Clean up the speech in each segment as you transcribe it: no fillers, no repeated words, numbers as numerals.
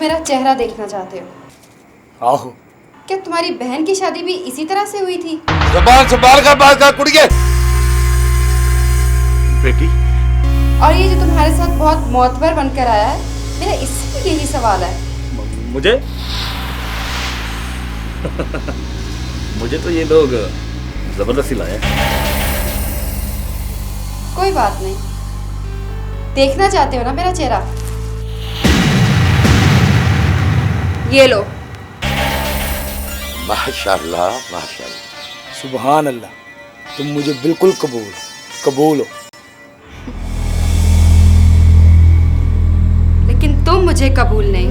मेरा चेहरा देखना चाहते हो। आहो। क्या तुम्हारी बहन की शादी भी इसी तरह से हुई थी? ज़बान संभाल कर बात कर कुड़िए। बेटी, और ये जो तुम्हारे साथ बहुत मोतबर बनकर आया है, मेरा इससे भी यही सवाल है। मुझे मुझे तो ये लोग जबरदस्ती लाए। कोई बात नहीं, देखना चाहते हो ना मेरा चेहरा? ये लो। माशाल्लाह माशाल्लाह। सुभान अल्लाह, तुम मुझे बिल्कुल कबूल हो। लेकिन तुम मुझे कबूल नहीं।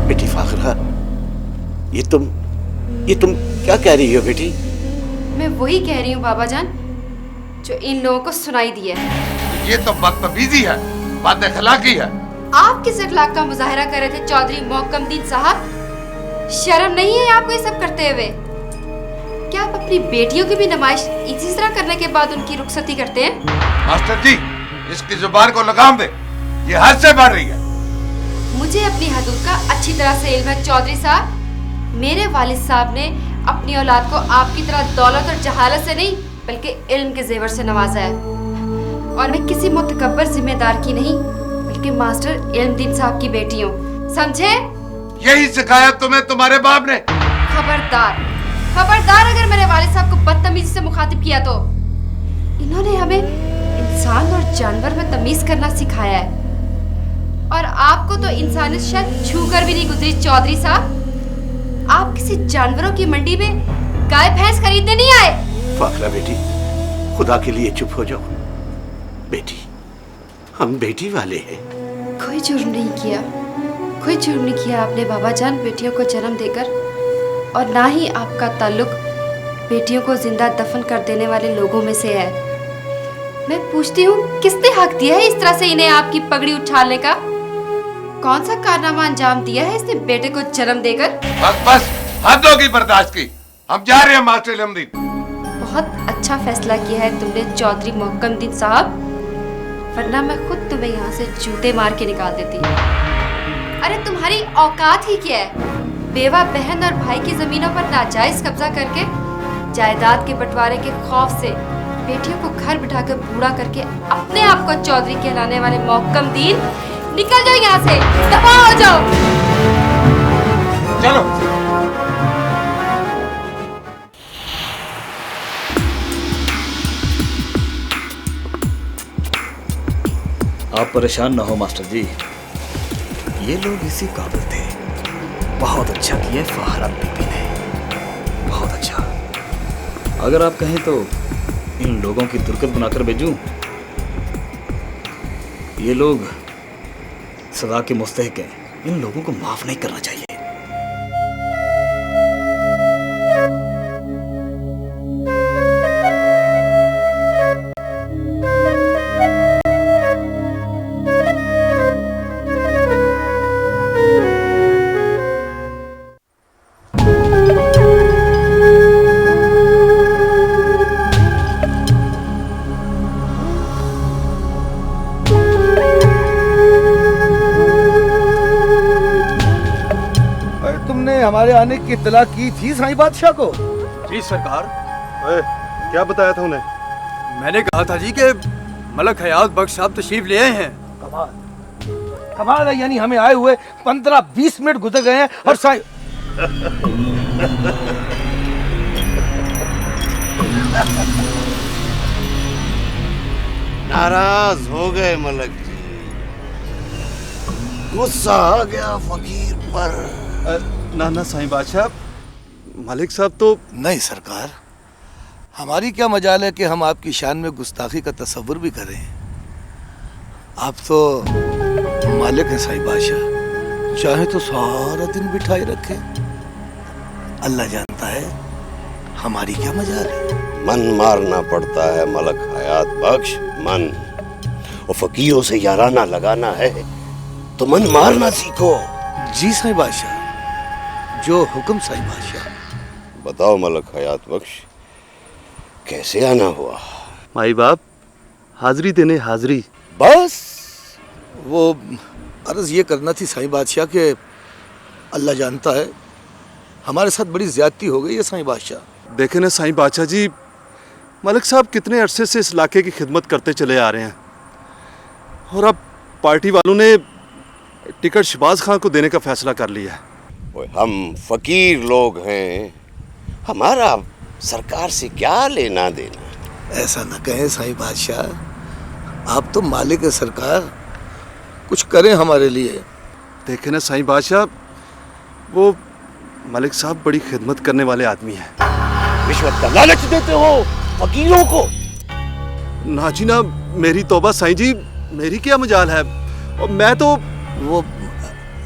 बेटी फाखरा, ये तुम क्या कह रही हो बेटी? मैं वही कह रही हूँ बाबा जान जो इन लोगों को सुनाई दिया है। ये तो बदतमीजी है, बदअखलाकी है। आप किस अखलाक का मुजाहरा कर रहे थे चौधरी मोहकमदीन साहब? शर्म नहीं है आपको ये सब करते हुए? क्या आप अपनी बेटियों की भी नुमाइश इसी तरह करने के बाद उनकी रुखसती करते हैं? मास्टर जी, इसकी जुबान को लगाम दे, ये हद से बढ़ रही है। मुझे अपनी हदूद का अच्छी तरह से इल्म है चौधरी साहब। मेरे वालिद साहब ने अपनी औलाद को आपकी तरह दौलत और जहालत से नहीं बल्कि इल्म के जेवर से नवाजा है। और मैं किसी मुतकब्बर जिम्मेदार की नहीं बल्कि मास्टर इल्मदीन साहब की बेटी हूँ, समझे? यही सिखाया तुम्हें तुम्हारे बाप ने? खबरदार खबरदार, अगर मेरे वालिद साहब को बदतमीजी से मुखातिब किया तो। इन्होंने हमें इंसान और जानवर में तमीज करना सिखाया है। और आपको तो इंसानियत शायद छूकर भी नहीं गुजरी चौधरी साहब। आप किसी जानवरों की मंडी में गाय भैंस खरीदने नहीं आए। फाखरा बेटी, खुदा के लिए चुप हो जाओ। बेटी, हम बेटी वाले हैं। कोई जुर्म नहीं किया, कोई जुर्म नहीं किया आपने बाबा जान बेटियों को जन्म देकर। और ना ही आपका ताल्लुक बेटियों को जिंदा दफन कर देने वाले लोगों में से है। मैं पूछती हूँ, किसने हक दिया है इस तरह से इन्हें आपकी पगड़ी उछालने का? कौन सा कारनामा अंजाम दिया है इसने बेटे को जन्म देकर? बस बस, हद होगी बर्दाश्त की। हम जा रहे हैं मास्टर इल्मदीन। बहुत अच्छा फैसला किया है तुमने चौधरी मोहकमदीन साहब, वरना मैं खुद तुम्हें यहाँ से जूते मार के निकाल देती। अरे तुम्हारी औकात ही क्या है? बेवा बहन और भाई की जमीनों पर नाजायज कब्जा करके जायदाद के बंटवारे के खौफ से बेटियों को घर बिठाकर बूढ़ा करके अपने आप को चौधरी कहलाने वाले मोहकमदीन, निकल जाओ यहाँ से, दफा हो जाओ। चलो। आप परेशान ना हो मास्टर जी, ये लोग इसी काबिल थे। बहुत अच्छा किया फाखरा बीबी ने, बहुत अच्छा। अगर आप कहें तो इन लोगों की दुर्गत बनाकर भेजूं। ये लोग सजा के मुस्तहिक हैं, इन लोगों को माफ नहीं करना चाहिए। हमारे आने की इत्तला की थी साईं बादशाह को? जी सरकार। क्या बताया था उन्हें? मैंने कहा था जी कि मलक हयात बख्श साहब तशरीफ ले आए हैं। कमाल है, यानी हमें आए हुए 15-20 मिनट गुजर गए हैं और साईं नाराज हो गए मलक जी, गुस्सा आ गया फकीर पर। ना साईं बादशाह, मलिक साहब तो नहीं सरकार, हमारी क्या मजाल है कि हम आपकी शान में गुस्ताखी का तसव्वुर भी करें। आप तो मालिक हैं साईं बादशाह, चाहे तो सारा दिन बिठाए रखें। अल्लाह जानता है हमारी क्या मजाल है। मन मारना पड़ता है मलक हयात बख्श, मन। और फकीरों से याराना लगाना है तो मन मारना सीखो। जी साईं बादशाह, जो हुक्म साईं बादशाह। बताओ मलक हयात बख्श, कैसे आना हुआ? माई बाप, हाजिरी देने हाजिरी। बस वो अर्ज ये करना थी साईं बादशाह के अल्लाह जानता है हमारे साथ बड़ी ज्यादती हो गई है साईं बादशाह। देखे ना साईं बादशाह जी, मलिक साहब कितने अरसे से इस इलाके की खिदमत करते चले आ रहे हैं, और अब पार्टी वालों ने टिकट शहबाज खां को देने का फैसला कर लिया है। ओए, हम फकीर लोग हैं, हमारा सरकार से क्या लेना देना? ऐसा न कहें साईं बादशाह, आप तो मालिक है सरकार, कुछ करें हमारे लिए। देखे ना साईं बादशाह, वो मलिक साहब बड़ी खिदमत करने वाले आदमी हैं। रिश्वत का लालच देते हो फकीरों को? ना जी ना, मेरी तौबा साईं जी, मेरी क्या मजाल है, और मैं तो वो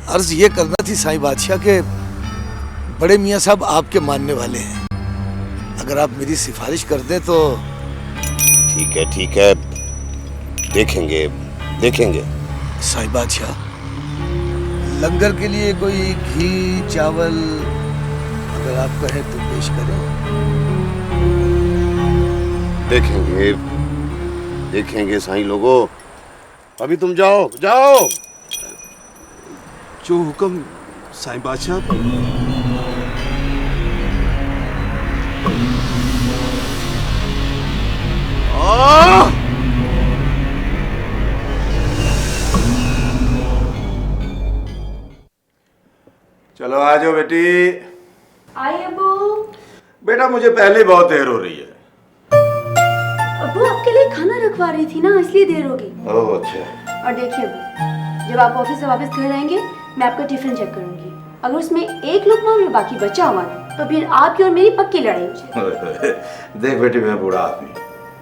अर्ज ये करना थी साईं बादशाह के बड़े मियाँ साहब आपके मानने वाले हैं, अगर आप मेरी सिफारिश कर दें तो। ठीक है, देखेंगे देखेंगे। साईं बादशाह, लंगर के लिए कोई घी चावल अगर आप कहें तो पेश करें। देखेंगे साईं लोगों, अभी तुम जाओ जाओ। जो हुक्म साईं बादशाह। चलो आ जाओ बेटी। आई अबू। बेटा मुझे पहले बहुत देर हो रही है। अबू आपके लिए खाना रखवा रही थी ना, इसलिए देर होगी। ओह अच्छा। और देखिए अबू, जब आप ऑफिस से वापस घर आएंगे मैं आपका टिफिन चेक करूंगी, अगर उसमें एक लुकमा भी बाकी बचा हुआ है तो फिर आपकी और मेरी पक्की लड़ाई हो जाएगी। देख बेटी, मैं बूढ़ा आदमी,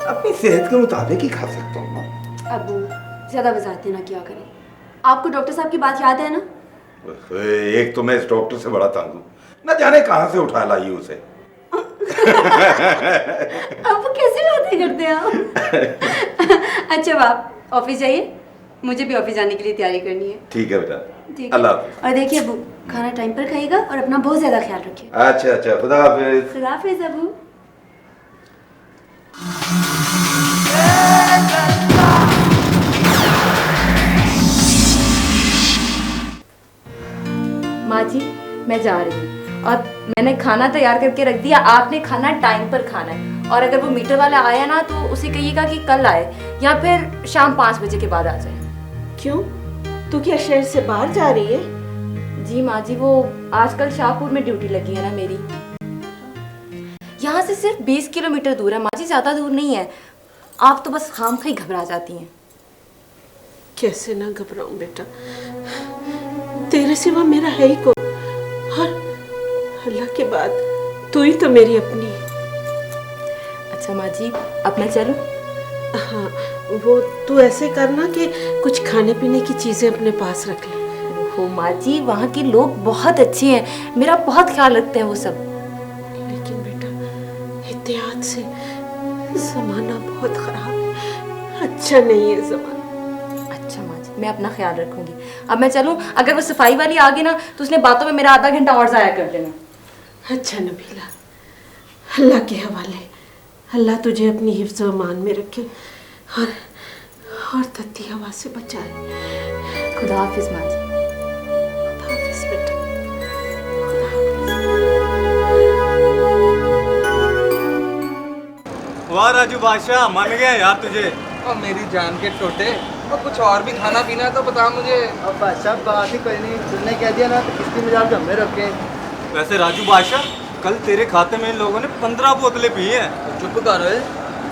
अपनी सेहत के मुताबिक ही खा सकता हूँ। अबू ज्यादा वजाहतें ना किया करें, आपको डॉक्टर साहब की बात याद है ना? एक तो मैं इस डॉक्टर से बड़ा तंग हूँ, न जाने कहाँ से उठा लाई उसे। अब कैसे बातें करते हैं आप? अच्छा आप ऑफिस जाइए, मुझे भी ऑफिस जाने के लिए तैयारी करनी है। ठीक है बेटा, ठीक अल्लाह है। हाफिज। और देखिए अबू, खाना टाइम पर खाइएगा और अपना बहुत ज्यादा ख्याल रखिए। अच्छा, खुदा हाफिज। खुदा हाफिज अबू। माँ जी, मैं जा रही हूँ और मैंने खाना तैयार करके रख दिया, आपने खाना टाइम पर खाना है, और अगर वो मीटर वाला आया ना तो उसे कहिएगा कि कल आए या फिर शाम 5 बजे के बाद आ जाए। क्यों, तू क्या शहर से बाहर जा रही है? जी माँ जी, वो आजकल शाहपुर में ड्यूटी लगी है ना मेरी, यहाँ से सिर्फ 20 किलोमीटर दूर है माँ जी, ज्यादा दूर नहीं है। आप तो बस खामखा ही घबरा जाती हैं। कैसे ना घबराऊं बेटा, तेरे सिवा मेरा है ही कौन, और अल्लाह के बाद तू ही तो मेरी अपनी है। अच्छा माँ जी, अब मैं चलूं? हाँ, वो तू ऐसे करना कि कुछ खाने पीने की चीजें अपने पास रख ले। हो माँ जी, वहाँ के लोग बहुत अच्छे हैं, मेरा बहुत ख्याल रखते हैं वो सब। लेकिन बेटा एहतियात से, जमाना बहुत खराब है, अच्छा नहीं है जमाना। अच्छा माँ जी, मैं अपना ख्याल रखूंगी। अब मैं चलूं? अगर वो सफाई वाली आ गई ना तो उसने बातों में मेरा आधा घंटा और जाया कर देना। अच्छा नबीला, अल्लाह के हवाले, अल्लाह तुझे अपनी हिफ्ज़ व मान में रखे और तत्ती हवा से बचाए। खुदा हाफिज माँ जी। खुदा हाफिज बेटा। वाह राजू बादशाह, मान गया यार तुझे। और मेरी जान के टोटे, और कुछ और भी खाना पीना है तो बता मुझे। अब बादशाह बात ही कोई नहीं, तुमने कह दिया ना तो किसकी मिजाज हमने रखे। वैसे राजू बादशाह, कल तेरे खाते में इन लोगों ने 15 बोतलें पी हैं। चुप कर,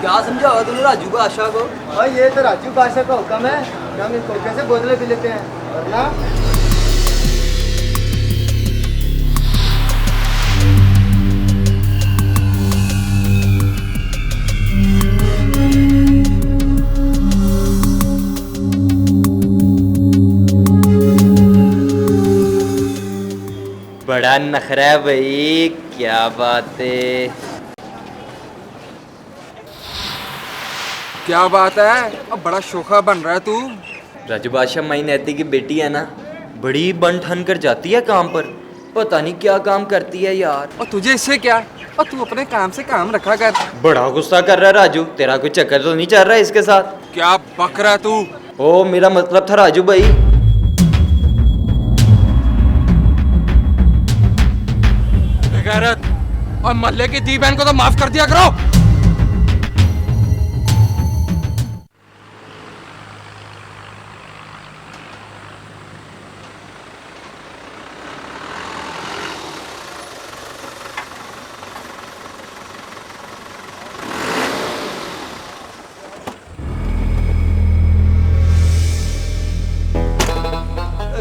क्या समझाओ तुमने राजू बादशाह को? और ये तो राजू बादशाह का हुक्म है कि हम इनको कैसे बोतलें पी लेते हैं, वरना बड़ा नखरा है भाई, क्या बात है। क्या बात है, अब बड़ा शोखा बन रहा है तू। राजू बादशाह माई नैती की बेटी है ना, बड़ी बन ठन कर जाती है काम पर, पता नहीं क्या काम करती है यार। और तुझे इससे क्या, और तू अपने काम से काम रखा कर। बड़ा गुस्सा कर रहा है राजू, तेरा कोई चक्कर तो नहीं चल रहा है इसके साथ? क्या बक रहा तू? ओ मेरा मतलब था राजू भाई। बेगैरत, और मल्ले की दी बहन को तो माफ कर दिया करो।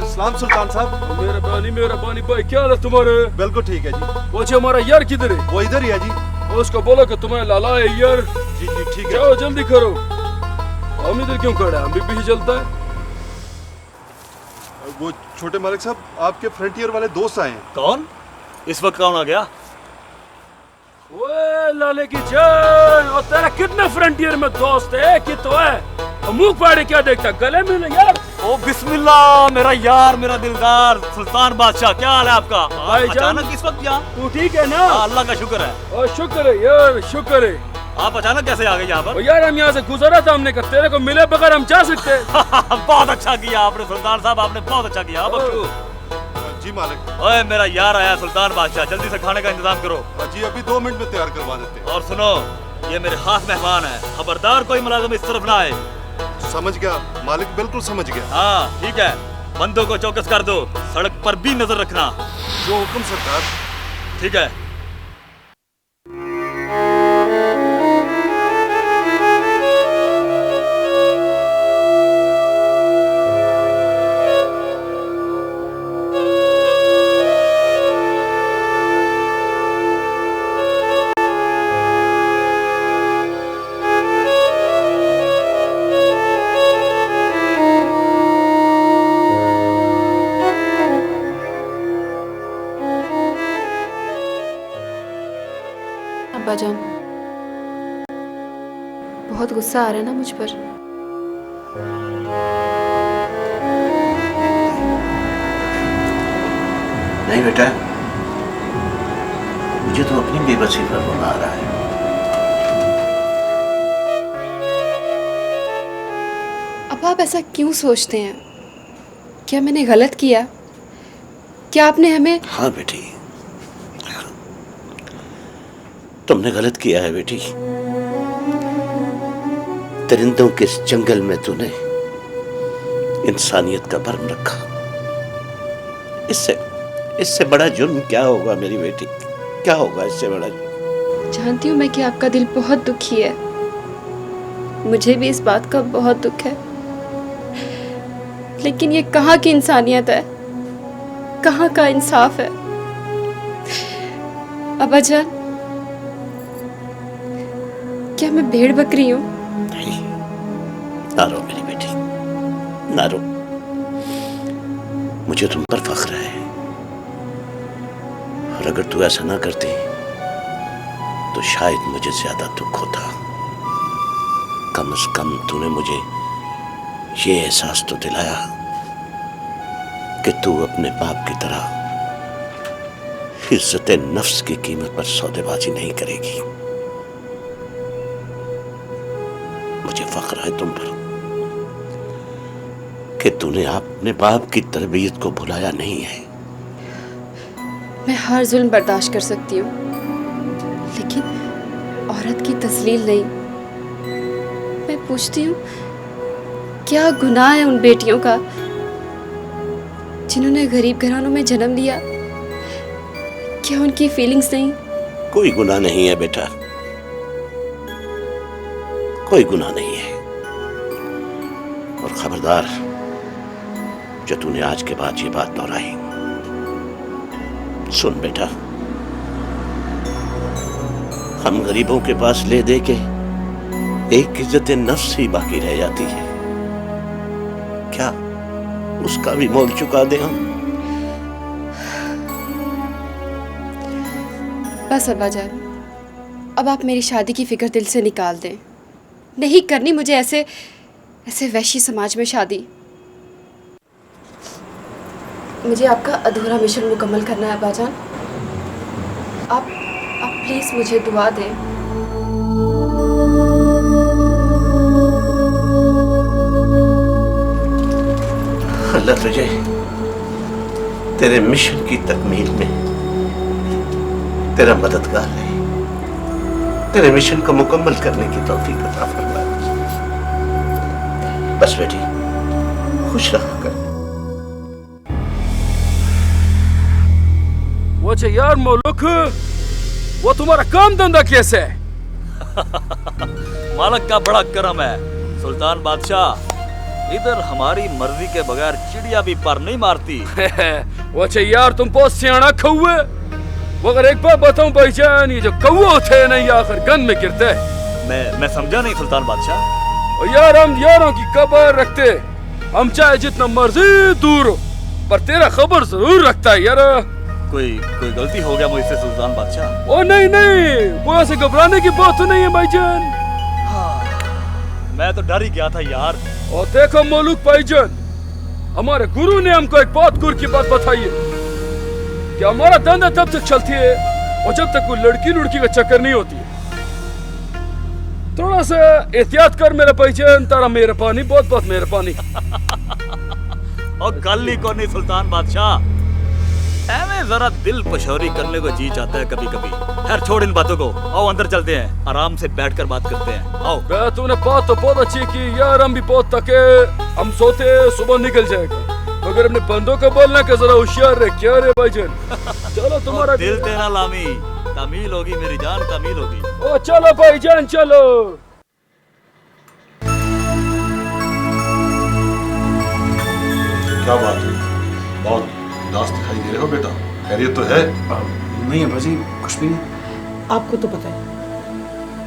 सलाम सुल्तान साहब। मेहरबानी भाई, क्या हाल है तुम्हारे? बिल्कुल ठीक है जी। वो जो हमारा यार किधर है? वो इधर ही है जी। उसको बोलो कि तुम्हें लाला है यार। जी जी ठीक है। जाओ जल्दी करो। हम इधर क्यों खड़े हैं? हम भी चलता है। वो छोटे मालिक साहब, आपके फ्रंटियर वाले दोस्त आए हैं। कौन? इस वक्त कौन आ गया? ओए लाले की जान, और तेरा कितने फ्रंटियर में दोस्त है कि तो है? मुंह पाड़े क्या देखता, गले मिले यार। ओ बिस्मिल्लाह, मेरा यार, मेरा दिलदार सुल्तान बादशाह, क्या हाल है आपका? अचानक इस वक्त यहाँ? तू ठीक है ना? अल्लाह का शुक्र है। और शुक्र है यार, शुक्र है। आप अचानक कैसे आ गए यहाँ पर? यार हम यहाँ से गुजरा था, हमने कहा तेरे को मिले बगैर हम जा सकते? बहुत अच्छा किया आपने सुल्तान साहब, आपने बहुत अच्छा किया। बख्शू। जी मालिक। ओए मेरा यार आया सुल्तान बादशाह, जल्दी से खाने का इंतजाम करो। जी अभी 2 मिनट में तैयार करवा देते हैं। और सुनो, ये मेरे खास मेहमान है, खबरदार कोई मुलाजिम इस तरफ ना आए। समझ गया मालिक, बिल्कुल समझ गया। हाँ ठीक है, बंदों को चौकस कर दो, सड़क पर भी नजर रखना। जो हुक्म सरकार। ठीक है। अब्बाजान, बहुत गुस्सा आ रहा है ना मुझ पर? नहीं बेटा, मुझे तो अपनी बेबसी पर रोना आ रहा है। अब आप ऐसा क्यों सोचते हैं? क्या मैंने गलत किया? क्या आपने हमें? हाँ बेटी, तुमने गलत किया है बेटी। दरिंदों के इस जंगल में तूने इंसानियत का भरम रखा। इससे बड़ा जुर्म क्या होगा मेरी बेटी? क्या होगा इससे बड़ा जुर्म? जानती हूँ मैं कि आपका दिल बहुत दुखी है, मुझे भी इस बात का बहुत दुख है, लेकिन ये कहाँ की इंसानियत है, कहाँ का इंसाफ है? अब्बाजान, क्या मैं भेड़ बकरी हूँ? नहीं, ना रो मेरी बेटी, ना रो। मुझे तुम पर फख्र है, और अगर तू ऐसा ना करती तो शायद मुझे ज्यादा दुख होता। कम से कम तूने मुझे ये एहसास तो दिलाया कि तू अपने बाप की तरह इज्जत नफ्स की कीमत पर सौदेबाजी नहीं करेगी। मुझे फख्र है तुम पर कि तूने अपने बाप की तरबियत को भुलाया नहीं है। मैं हर जुल्म बर्दाश्त कर सकती हूँ, लेकिन औरत की तस्लील नहीं। मैं पूछती हूँ, क्या गुनाह है उन बेटियों का जिन्होंने गरीब घरानों में जन्म लिया? क्या उनकी फीलिंग्स नहीं? कोई गुनाह नहीं है बेटा, कोई गुनाह नहीं है। और खबरदार, जो तूने आज के बाद ये बात दोहराई। सुन बेटा, हम गरीबों के पास ले दे के एक इज्जत नफ्स ही बाकी रह जाती है। क्या उसका भी मोल चुका दे हम? बस अब्बाजान, अब आप मेरी शादी की फिक्र दिल से निकाल दें। नहीं करनी मुझे ऐसे वैश्य समाज में शादी। मुझे आपका अधूरा मिशन मुकम्मल करना है अब्बाजान। आप प्लीज मुझे दुआ दें। अल्लाह तुझे तेरे मिशन की तकमील में तेरा मददगार है, तेरे मिशन को मुकम्मल करने की तौफीक अता फरमाए। बस बेटी खुश रहा कर। वो यार मौलुक, वो तुम्हारा काम धंधा कैसे है? मालक का बड़ा करम है सुल्तान बादशाह, इधर हमारी मर्जी के बगैर चिड़िया भी पर नहीं मारती। वो यार तुम बहुत सियाना कौवे। मगर एक बात बताऊं भाईजान, ये जो कौवे होते हैं ना ये आखिर गन में गिरते हैं। मैं समझा नहीं सुल्तान बादशाह। और यार हम यारों की खबर रखते, हम चाहे जितना मर्जी दूर हो पर तेरा खबर जरूर रखता है यार। कोई गलती हो गया मुझसे सुल्तान बादशाह? ओ नहीं, कोई ऐसे घबराने की बात तो नहीं है भाईजान। मैं तो डर ही गया था यार। और देखो मौलुक भाईजान, हमारे गुरु ने हमको एक बहुत गुर की बात बताई है कि हमारा धंधा तब तक चलती है और जब तक कोई लड़की का चक्कर नहीं होती है। थोड़ा सा एहतियात कर मेरा भाईजान, तारा मेहरबानी, बहुत बहुत मेहरबानी। और कल ही को नहीं सुल्तान बादशाह, हमें जरा दिल पशौरी करने को जी चाहता है कभी कभी। खैर छोड़ इन बातों को, आओ अंदर चलते हैं, आराम से बैठकर बात करते हैं। आओ। तूने बात तो बहुत अच्छी की यार, हम भी बहुत थके, हम सोते सुबह निकल जाएगा, मगर अपने बंदों को बोलना कि जरा होशियार रहे। क्या रे भाईजान? चलो तुम्हारा दिल तेरा लामी, तमील होगी मेरी जान, तमील होगी। ओ चलो भाईजान चलो। क्या बात है, बहुत उदास दिखाई दे रहे हो बेटा, खैरियत तो है? नहीं अब्बा जी, कुछ भी नहीं। आपको तो पता है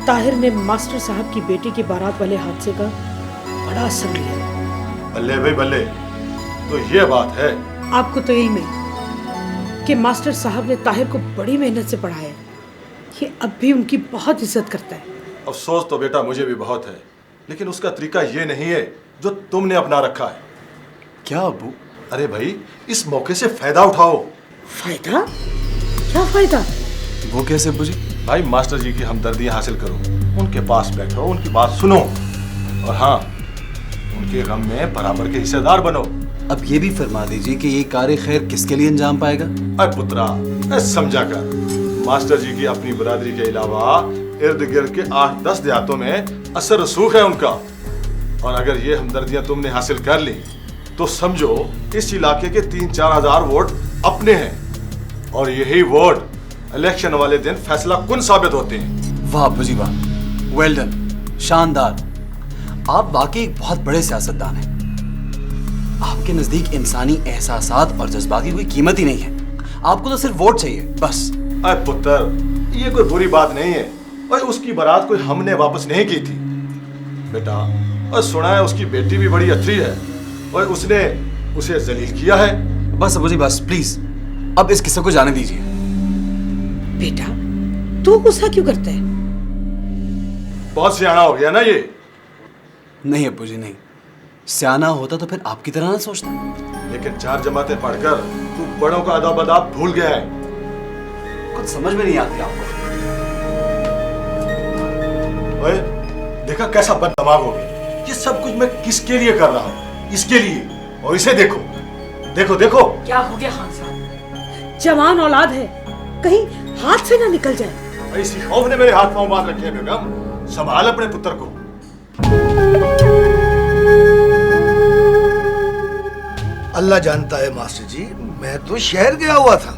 ताहिर ने मास्टर साहब की बेटी की बारात वाले हादसे का बड़ा असर लिया। बल्ले भाई बल्ले, तो ये बात है। आपको तो इल्म है कि मास्टर साहब ने ताहिर को बड़ी मेहनत से पढ़ाया, ये अब भी उनकी बहुत इज्जत करता है। अफसोस तो बेटा मुझे भी बहुत है, लेकिन उसका तरीका ये नहीं है जो तुमने अपना रखा है। क्या अब्बू? अरे भाई, इस मौके से फायदा उठाओ। फायदा? क्या फायदा? वो कैसे अब्बू जी? भाई मास्टर जी की हमदर्दी हासिल करो, उनके पास बैठो, उनकी बात सुनो, और हाँ, उनके गम में बराबर के हिस्सेदार बनो। अब ये भी फरमा दीजिए कि ये कार्य खैर किसके लिए अंजाम पाएगा? अरे पुत्रा, समझा कर, मास्टर जी की अपनी बरादरी के अलावा इर्द गिर्द के 8-10 देहातों में असर रसूख है उनका, और अगर ये हमदर्दियां तुमने हासिल कर ली तो समझो इस इलाके के 3-4 हजार वोट अपने हैं, और यही वोट इलेक्शन वाले दिन फैसला कुन साबित होते हैं। वाह अब्बू जी वाह, वेल डन, शानदार। आप वाकई एक बहुत बड़े सियासतदान हैं। आपके नजदीक इंसानी एहसासात और जज्बात की कोई कीमत ही नहीं है, आपको तो सिर्फ वोट चाहिए बस। अरे पुत्र, ये कोई बुरी बात नहीं है, और उसकी बारात कोई हमने वापस नहीं की थी बेटा, और सुना है उसकी बेटी भी बड़ी अच्छी है, और उसने उसे जलील किया है। बस अब्बू जी बस, प्लीज अब इस किस्से को जाने दीजिए। बेटा तू गुस्सा क्यों करता है? बहुत सियाना हो गया ना ये। नहीं अब्बू जी नहीं, सियाना होता तो फिर आपकी तरह ना सोचता। लेकिन 4 जमातें पढ़कर तू बड़ों का अदब अदाब भूल गया है। कुछ समझ में नहीं आती आपको। ओए, देखा कैसा बददिमाग हो गया। ये सब कुछ मैं किसके लिए कर रहा हूँ? इसके लिए। और इसे देखो, देखो देखो। क्या हो गया खान साहब? जवान औलाद है, कहीं हाथ से ना निकल जाए। इसी खौफ ने मेरे हाथ पांव बांध रखे हैं बेगम। संभाल अपने पुत्र को। अल्लाह जानता है मास्टर जी, मैं तो शहर गया हुआ था,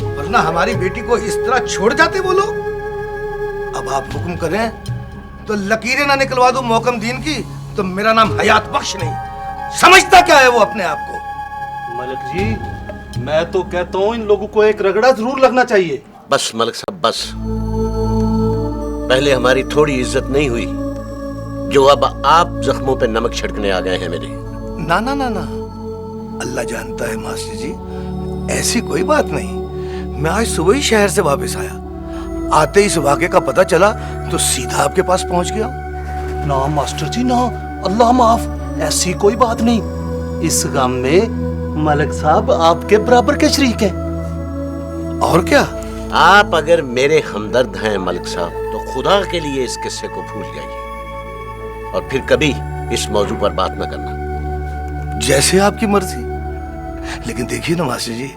वरना हमारी बेटी को इस तरह छोड़ जाते वो लोग। अब आप हुक्म करें तो लकीरें ना निकलवा दूं मोहकम दीन की तो मेरा नाम हयात बख्श नहीं। समझता क्या है वो अपने आप को? मलिक जी, मैं तो कहता हूँ इन लोगों को एक रगड़ा जरूर लगना चाहिए। बस मलिक साहब बस, पहले हमारी थोड़ी इज्जत नहीं हुई जो अब आप जख्मों पे नमक छिड़कने आ गए हैं मेरे। ना ना ना ना, अल्लाह जानता है मास्टर जी, ऐसी कोई बात नहीं। मैं आज सुबह ही शहर से वापस आया, आते ही इस वाक़े का पता चला तो सीधा आपके पास पहुंच गया। ना मास्टर जी ना, अल्लाह माफ, ऐसी कोई बात नहीं। इस गम में मलिक साहब आपके बराबर के शरीक हैं। और क्या? आप अगर मेरे हमदर्द हैं मलिक साहब, तो खुदा के लिए इस किस्से को भूल जाइए और फिर कभी इस मौजू पर बात न करना। जैसे आपकी मर्जी। लेकिन देखिए ना मास्टर जी,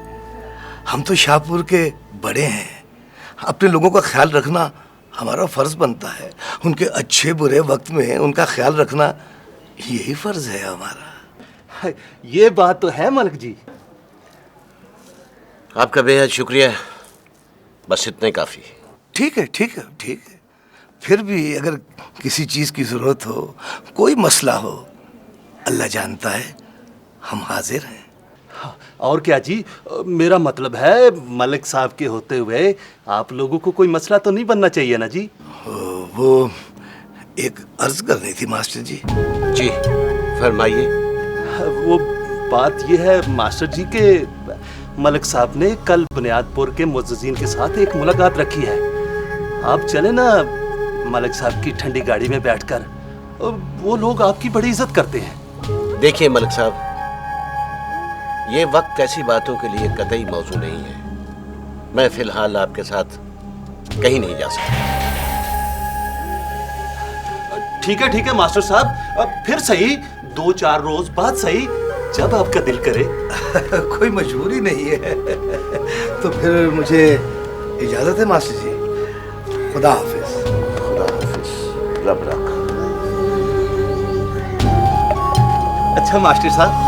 हम तो शाहपुर के बड़े हैं, अपने लोगों का ख्याल रखना हमारा फर्ज बनता है। उनके अच्छे बुरे वक्त में उनका ख्याल रखना यही फर्ज है हमारा। ये बात तो है मलिक जी। आपका बेहद शुक्रिया, बस इतने काफी। ठीक है, ठीक है, ठीक है। फिर भी अगर किसी चीज की जरूरत हो, कोई मसला हो, अल्लाह जानता है, हम हाजिर हैं। और क्या जी, मेरा मतलब है मलिक साहब के होते हुए आप लोगों को कोई मसला तो नहीं बनना चाहिए ना जी। वो एक अर्ज करनी थी मास्टर जी। जी फरमाइए। वो बात ये है मास्टर जी के मलिक साहब ने कल बुनियादपुर के मुअज्जिजीन के साथ एक मुलाकात रखी है। आप चले ना मलिक साहब की ठंडी गाड़ी में बैठकर, वो लोग आपकी बड़ी इज्जत करते हैं। देखिए मलिक साहब, ये वक्त ऐसी बातों के लिए कतई मौजू नहीं है। मैं फिलहाल आपके साथ कहीं नहीं जा सकता। ठीक है मास्टर साहब, फिर सही 2-4 रोज बाद सही, जब आपका दिल करे। कोई मजबूरी नहीं है। तो फिर मुझे इजाजत है मास्टर जी। खुदा हाफिज। खुदा हाफिज। रब रखा। अच्छा मास्टर साहब।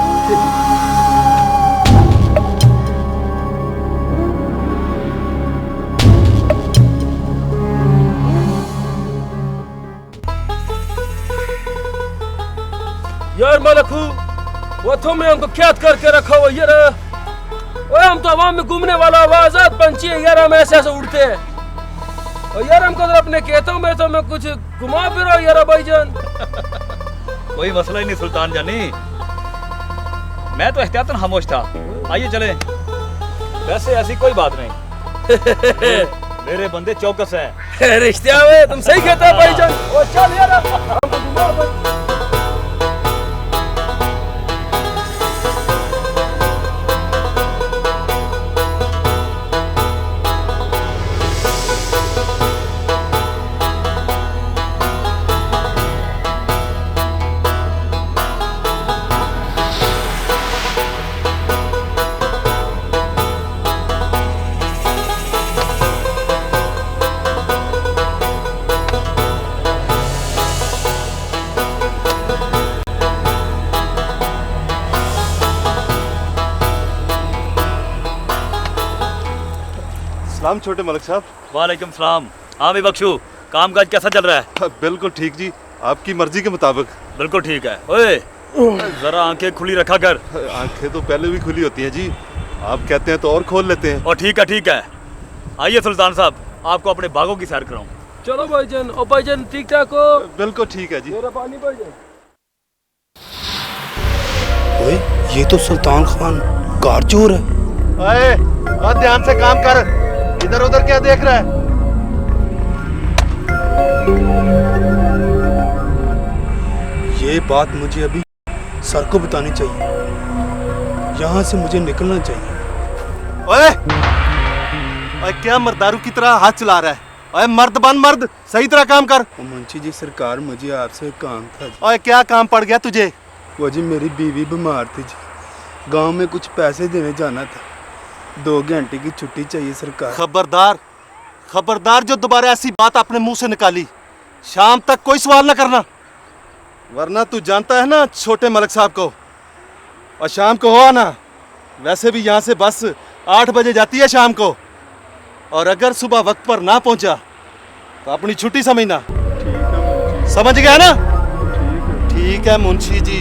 यार मलकू, वो तुमने हमको कैद करके रखा हुआ यार। ओए हम तो हवा में घूमने वाला आवाज़ात पंछी है यार, हम ऐसे ऐसे उड़ते हैं। और यार हमको तो अपने खेतों में तो मैं कुछ घुमा फिरो यार भाईजान। कोई मसला ही नहीं सुल्तान जानी, मैं तो एहतियातन खामोश था। आइए चले। वैसे ऐसी कोई बात नहीं। मेरे बंदे चौकस हैं। रिश्ते में तुम सही कहते हो भाईजान। ओ चल यार हमको घुमा भाई। सलाम छोटे मलिक साहब। वालेकुम सलाम। हाँ भी बख्शू, कामकाज कैसा चल रहा है? बिल्कुल ठीक जी, आपकी मर्जी के मुताबिक। बिल्कुल ठीक है। ओए जरा आंखें खुली रखा कर। आंखें तो पहले भी खुली होती हैं जी, आप कहते हैं तो और खोल लेते हैं। और ठीक है। आइए सुल्तान साहब, आपको अपने बागों की सैर कराऊं। चलो भाईजान। ओ भाईजान ठीक ठाक हो? बिल्कुल ठीक है जी। मेरा पानी भाईजान। ओए ये तो सुल्तान खान कारचोर है। ओए और ध्यान से काम कर, इधर उधर क्या देख रहा है? ये बात मुझे अभी सर को बतानी चाहिए। यहाँ से मुझे निकलना चाहिए। ओए क्या मर्दारू की तरह हाथ चला रहा है? ओए मर्द बन मर्द, सही तरह काम कर। मुंशी जी सरकार, मुझे आपसे काम था। ओए क्या काम पड़ गया तुझे? वो जी मेरी बीवी बीमार थी जी, गांव में कुछ पैसे देने जाना था। 2 घंटे की छुट्टी चाहिए सरकार। खबरदार जो दोबारा ऐसी बात अपने मुंह से निकाली, शाम तक कोई सवाल ना करना, वरना तू जानता है ना छोटे मलिक साहब को। और शाम को हो आना। वैसे भी यहाँ से बस 8 बजे जाती है शाम को, और अगर सुबह वक्त पर ना पहुंचा तो अपनी छुट्टी समझना। समझ गया ना? ठीक है मुंशी जी।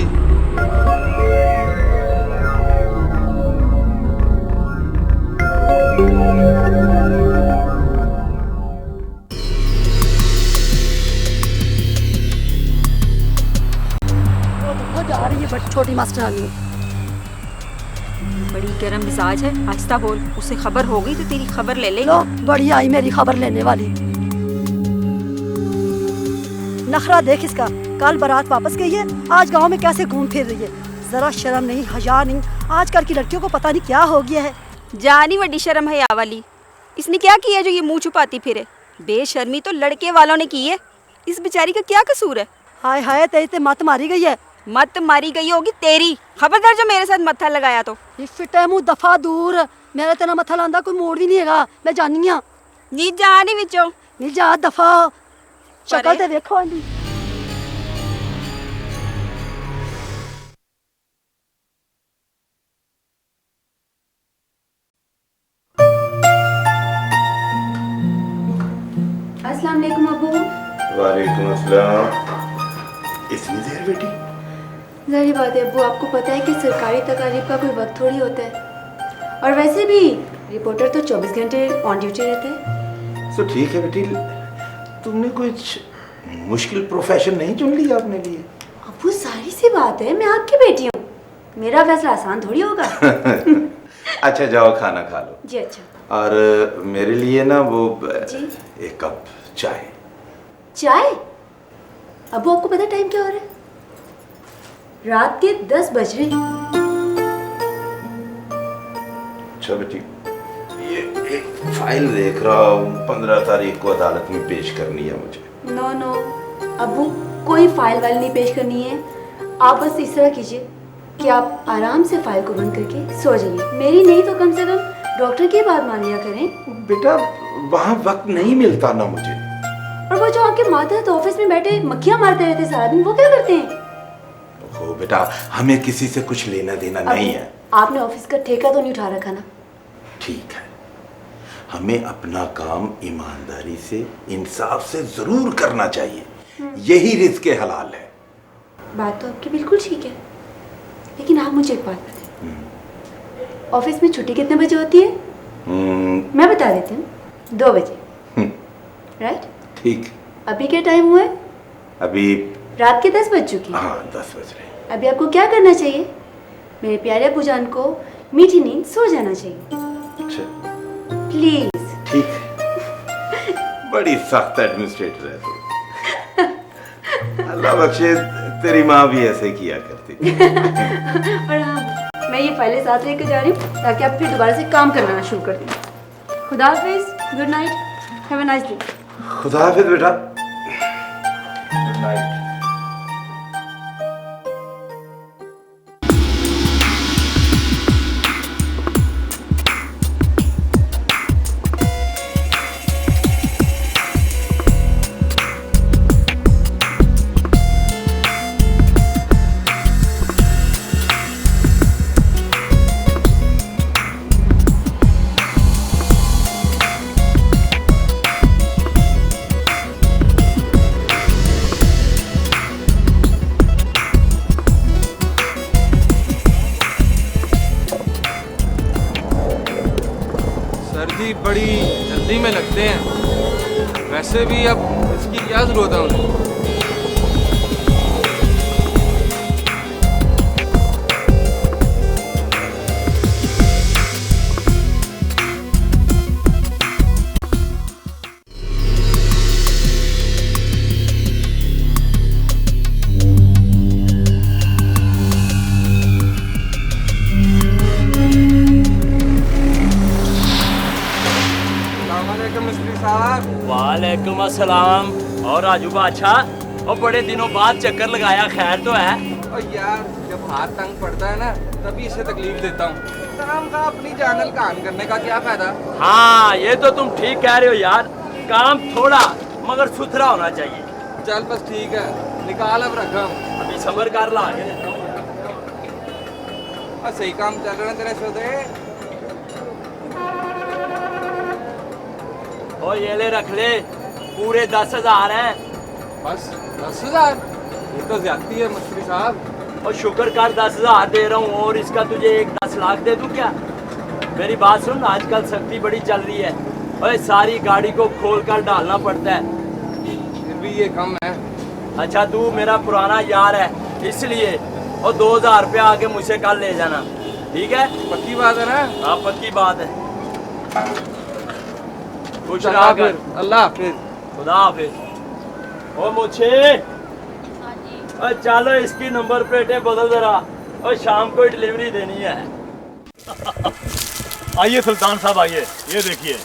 आ रही है छोटी मास्टरानी। बड़ी गर्म मिजाज है, आहिस्ता बोल। उसे खबर हो गई तो तेरी खबर ले लेगा। लो बढ़िया आई मेरी खबर लेने वाली। नखरा देख इसका, कल बारात वापस गई है, आज गांव में कैसे घूम फिर रही है। जरा शर्म नहीं, हया नहीं, आजकल की लड़कियों को पता नहीं क्या हो गया है। जानी वड्डी शर्म हया वाली, इसने क्या किया जो ये मुंह छुपाती फिरे? बेशर्मी तो लड़के वालों ने की है, इस बेचारी का क्या कसूर है? हाय हाय, तेरी ते मत मारी गई है। मत मारी गई होगी तेरी, खबरदार जो मेरे साथ मत्था लगाया तो। फिटे मुंह दफा दूर, मेरा तेरा मत्था लांदा कोई मोड़ भी नहीं हैगा, मैं जानी हां। नी जा नी विचों, नी जा दफा, शक्ल ते देखो इंदी। अस्सलाम वालेकुम अबू। वालेकुम अस्सलाम। इतनी देर बेटी? ज़ाहिर बात है अबू, आपको पता है कि सरकारी तकारीब का कोई वक्त थोड़ी होता है, और वैसे भी रिपोर्टर तो 24 घंटे ऑन ड्यूटी रहते हैं। तो ठीक है बेटी, तुमने कुछ मुश्किल प्रोफेशन नहीं चुन लिया अपने लिए? अबू सारी सी बात है, मैं आपकी बेटी हूँ, मेरा फैसला आसान थोड़ी होगा। अच्छा जाओ खाना खा लो। जी अच्छा। और मेरे लिए ना वो जी? एक कप चाय। चाय? अबू आपको पता टाइम क्या हो रहा है? रात के 10 बज रहे हैं। अच्छा बेटी, ये एक फाइल देख रहा हूँ, 15 तारीख को अदालत में पेश करनी है मुझे। नो नो अबू, कोई फाइल वाइल नहीं पेश करनी है, आप बस इस तरह कीजिए कि आप आराम से फाइल को बंद करके सो जाइए। मेरी नहीं तो कम से कम डॉक्टर की बात मान लिया करें। बेटा वहाँ वक्त नहीं मिलता ना मुझे। और वो जो आपके मातहत ऑफिस में बैठे मक्खियां मारते रहते सारा दिन, वो क्या करते हैं? ओ बेटा, हमें किसी से कुछ लेना देना नहीं है। आपने ऑफिस का ठेका तो नहीं उठा रखा ना? ठीक है, हमें अपना काम ईमानदारी से, इंसाफ से जरूर करना चाहिए, यही रिज़्क़ हलाल है। बात तो आपकी बिल्कुल ठीक है, लेकिन आप मुझे एक बात बताएं, ऑफिस में छुट्टी कितने बजे होती है? मैं बता देती हूँ, 2 बजे। राइट? ठीक। अभी क्या टाइम हुआ है? अभी रात के 10 बज चुकी है। हाँ 10 बज रहे हैं। अभी आपको क्या करना चाहिए? मेरे प्यारे अबू जान को मीठी नींद सो जाना चाहिए। अच्छा प्लीज। ठीक है, बड़ी सख्त एडमिनिस्ट्रेटर है तू। अल्लाह बख्शे, तेरी माँ भी ऐसे किया करती थी। और हाँ, मैं ये फाइलें साथ लेकर जा रही हूँ ताकि आप फिर दोबारा से काम करना शुरू कर दें। खुदा हाफिज, good night, have a nice day. खुदा हाफिज बेटा, गुड नाइट। बड़ी जल्दी में लगते हैं, वैसे भी अब इसकी क्या जरूरत है उन्हें? वालेकुम अस्सलाम। और राजू बादशाह, और बड़े दिनों बाद चक्कर लगाया, खैर तो है? और यार जब हाथ तंग पड़ता है ना, तभी इसे तकलीफ देता हूँ। काम का अपनी जानल कान करने का क्या फायदा? हाँ ये तो तुम ठीक कह रहे हो यार, काम थोड़ा मगर सुथरा होना चाहिए। चल बस ठीक है, निकाल अब रकम। अभी सबर कर ला। सही काम चल रहा है तेरे सौदे। और ये ले रख ले, पूरे 10,000 हैं। बस 10,000? ये तो ज्यादती है मुस्त्री साहब। और शुक्र कर 10,000 दे रहा हूँ, और इसका तुझे एक 10 लाख दे दूँ क्या? मेरी बात सुन, आजकल सख्ती बड़ी चल रही है और सारी गाड़ी को खोल कर डालना पड़ता है। फिर भी ये कम है। अच्छा तू मेरा पुराना यार है इसलिए, और 2,000 रुपया आके मुझसे कल ले जाना, ठीक है? पक्की बात है ना? हाँ पक्की बात है। कुछ ना कर। अल्लाह हाफिज। खुदा हाफिज। ओ मुझे चलो इसकी नंबर प्लेटें बदल जरा, और शाम को डिलीवरी देनी है। आइए सुल्तान साहब आइए, ये देखिए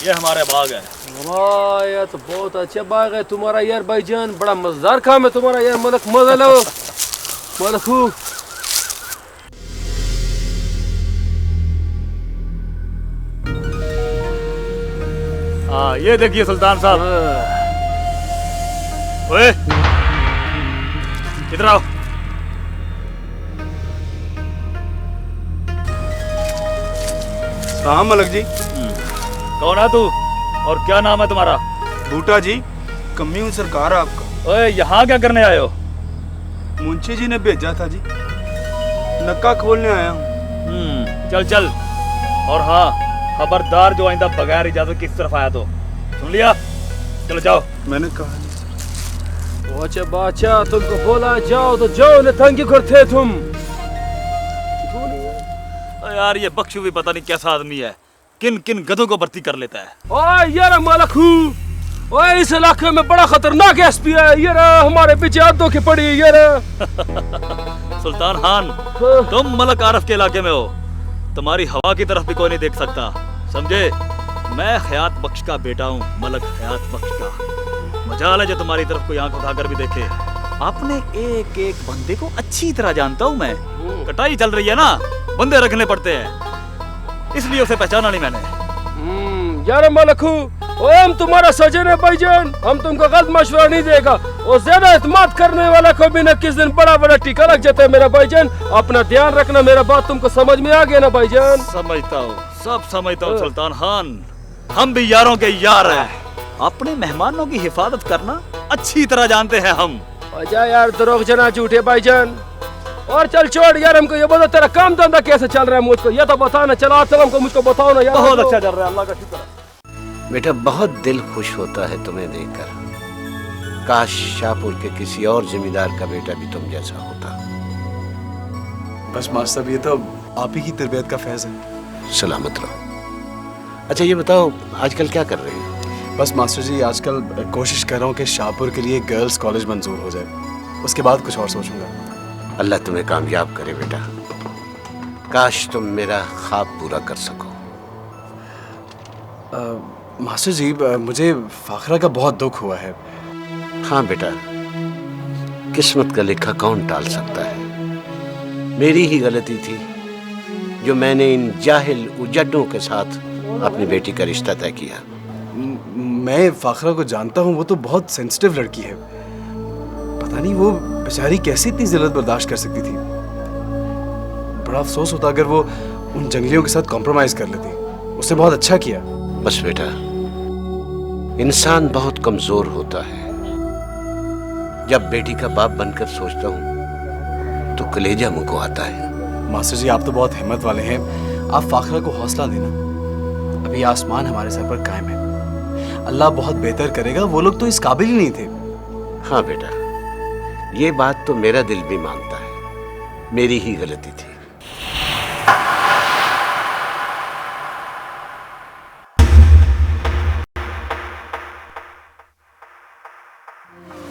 ये हमारे बाग है। वाह यार तो बहुत अच्छा बाग है तुम्हारा यार भाईजान, बड़ा मजेदार काम है तुम्हारा यार। मलक मजा लो मलकू। हाँ ये देखिए सुल्तान साहब। ओए इधर आओ। हाँ मलक जी। कौन है तू और क्या नाम है तुम्हारा? बूटा जी, कमी हूँ सरकार आपका। ओए यहाँ क्या करने आए हो? मुंशी जी ने भेजा था जी, नक्का खोलने आया हूँ। चल चल। और हाँ खबरदार जो आइंदा बगैर इजाजत किस तरफ आया तो, सुन लिया? चलो जाओ। मैंने कहा अच्छा बादशाह तुमको बोला जाओ तो जाओ, न तंगी करते तुम। यार ये बख्शू भी पता नहीं कैसा आदमी है, किन किन गधों को भर्ती कर लेता है। ओए यार मलकू, ओए इस इलाके में बड़ा खतरनाक एसपी है यार, हमारे पीछे हाथों की पड़ी यार। सुल्तान खान तुम मलक आरफ के इलाके में हो, तुम्हारी हवा की तरफ भी कोई नहीं देख सकता, समझे? मैं हयात बख्श का बेटा हूँ, मलक हयात बख्श का। मजाल है जो तुम्हारी तरफ कोई आंख उठाकर भी देखे। अपने एक एक बंदे को अच्छी तरह जानता हूँ मैं। कटाई चल रही है ना, बंदे रखने पड़ते हैं, इसलिए उसे पहचाना नहीं मैंने। यार मलकू, ओए हम तुम्हारा सजन है भाईजान, हम तुमको गलत मशवरा नहीं देगा। और ज्यादा इत्मीनान करने वाला को भी न किस दिन बड़ा बड़ा टीका लग जाता है मेरा भाईजान। अपना ध्यान रखना, मेरा बात तुमको समझ में आ गया ना भाईजान? समझता हूँ, सब समझता हूँ सुल्तान खान, हम भी यारों के यार हैं। अपने मेहमानों की हिफाजत करना अच्छी तरह जानते हैं हम। अच्छा यार दरोग जना झूठे भाईजान। और चल छोड़ यार, हमको ये बता तेरा काम धंधा कैसे चल रहा है, मुझको ये तो बता ना। चलो चल हमको मुझको बताओ ना यार। बहुत अच्छा चल रहा है, अल्लाह का शुक्र है। बेटा बहुत दिल खुश होता है तुम्हें देखकर। काश शाहपुर के किसी और जमींदार का बेटा भी तुम जैसा होता। बस मास्टर साहब ये तो आप ही की तरबियत का फैज़ है। सलामत रहो। अच्छा ये बताओ आजकल क्या कर रहे हो? बस मास्टर जी आजकल कोशिश कर रहा हूँ कि शाहपुर के लिए गर्ल्स कॉलेज मंजूर हो जाए, उसके बाद कुछ और सोचूंगा। अल्लाह तुम्हें कामयाब करे बेटा, काश तुम मेरा ख्वाब पूरा कर सको। मास्टर जी मुझे फाखरा का बहुत दुख हुआ है। हाँ बेटा, किस्मत का लिखा कौन टाल सकता है। मेरी ही गलती थी जो मैंने इन जाहिल उजड्डों के साथ अपनी बेटी का रिश्ता तय किया। मैं फाखरा को जानता हूँ, वो तो बहुत सेंसिटिव लड़की है। पता नहीं वो बेचारी कैसे इतनी जिल्लत बर्दाश्त कर सकती थी। बड़ा अफसोस होता अगर वो उन जंगलियों के साथ कॉम्प्रोमाइज कर लेती। उसने बहुत अच्छा किया। बस बेटा, इंसान बहुत कमजोर होता है। जब बेटी का बाप बनकर सोचता हूँ तो कलेजा मुंह को आता है। मास्टर जी आप तो बहुत हिम्मत वाले हैं, आप फाखरा को हौसला देना। अभी आसमान हमारे सर पर कायम है, अल्लाह बहुत बेहतर करेगा। वो लोग तो इस काबिल ही नहीं थे। हाँ बेटा, ये बात तो मेरा दिल भी मानता है, मेरी ही गलती थी।